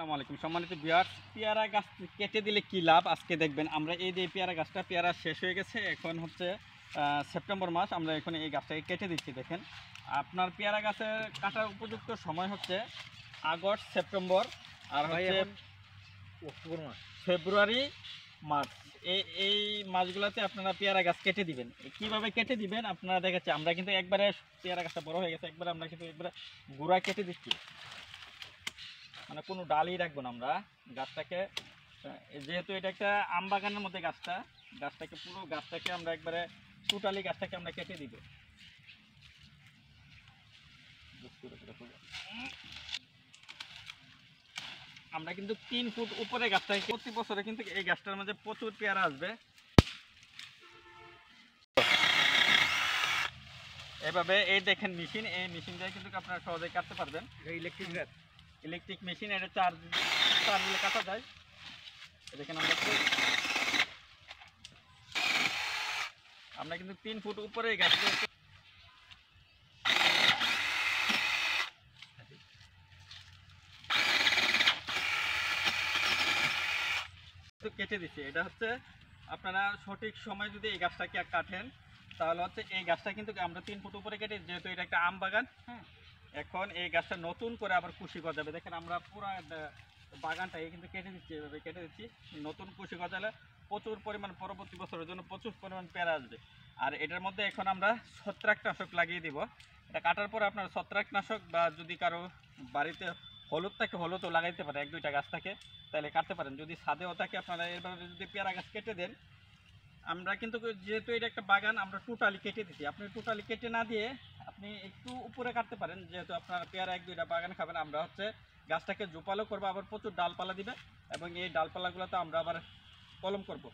আসসালামু আলাইকুম সম্মানিত ভিউয়ার্স, পেয়ারা গাছ কেটে দিলে কি লাভ আজকে দেখবেন। আমরা এই যে পেয়ারা গাছটা পেয়ারা শেষ হয়ে গেছে, এখন হচ্ছে সেপ্টেম্বর মাস। আমরা এখন এই গাছটাকে কেটে দিচ্ছি। দেখেন আপনার পেয়ারা গাছের কাটার উপযুক্ত সময় হচ্ছে আগস্ট, সেপ্টেম্বর আর হচ্ছে অক্টোবর মাস, ফেব্রুয়ারি, মার্চ। এই মাসগুলোতে আপনারা পেয়ারা গাছ কেটে দিবেন। কিভাবে কেটে দিবেন আপনারা দেখাচ্ছি। আমরা কিন্তু একবারে পেয়ারা গাছটা বড় হয়ে গেছে, একবারে আমরা কিন্তু একবারে গোড়া কেটে দিচ্ছি, মানে কোনো ডালই রাখবো না আমরা গাছটাকে। যেহেতু এটা একটা আম বাগানের মধ্যে গাছটাকে পুরো গাছটাকে আমরা একবারে টোটালি গাছটাকে আমরা কেটে দিব। আমরা কিন্তু 3 ফুট উপরে গাছটাকে, প্রতি বছরে কিন্তু এই গাছটার মধ্যে প্রচুর পেয়ারা আসবে। এভাবে এই দেখেন মেশিন, এই মেশিন দিয়ে কিন্তু আপনারা সহজেই কাটতে পারবেন। ইলেকট্রিক মেশিন, এটা চার্জ দিলে কাটা যায়। দেখেন আমরা কিন্তু 3 ফুট উপরে গাছটা কেটে দিচ্ছি। এটা হচ্ছে আপনারা সঠিক সময় যদি এই গাছটাকে কাটেন তাহলে হচ্ছে এই গাছটা কিন্তু আমরা 3 ফুট উপরে কেটে, যেহেতু এটা একটা আম বাগান। হ্যাঁ, এখন এই গাছটা নতুন করে আবার কুশি গজাবে। দেখেন আমরা পুরো বাগানটাকে কিন্তু কেটে দিচ্ছি, এভাবে কেটে দিচ্ছি। নতুন কুশি গজালে প্রচুর পরিমাণ পরবর্তী বছরের জন্য প্রচুর পরিমাণ পেয়ারা আসবে। আর এটার মধ্যে এখন আমরা ছত্রাকনাশক লাগিয়ে দিব। এটা কাটার পরে আপনার ছত্রাকনাশক, বা যদি কারো বাড়িতে হলুদ থাকে হলুদও লাগাইতে পারে, 1-2টা গাছ থাকে তাহলে কাটতে পারেন। যদি ছাদেও থাকে আপনারা এভাবে যদি পেয়ারা গাছ কেটে দেন, আমরা কিন্তু যেহেতু এটা একটা বাগান আমরা টোটালি কেটে দিচ্ছি। আপনি টোটালি কেটে না দিয়ে আপনি একটু উপরে কাটতে পারেন, যেহেতু আপনার পেয়ারা 1-2টা বাগান খাবেন। আমরা হচ্ছে গাছটাকে জোপালো করবো, আবার প্রচুর ডালপালা দিবে, এবং এই ডালপালাগুলোতে আমরা আবার কলম করব।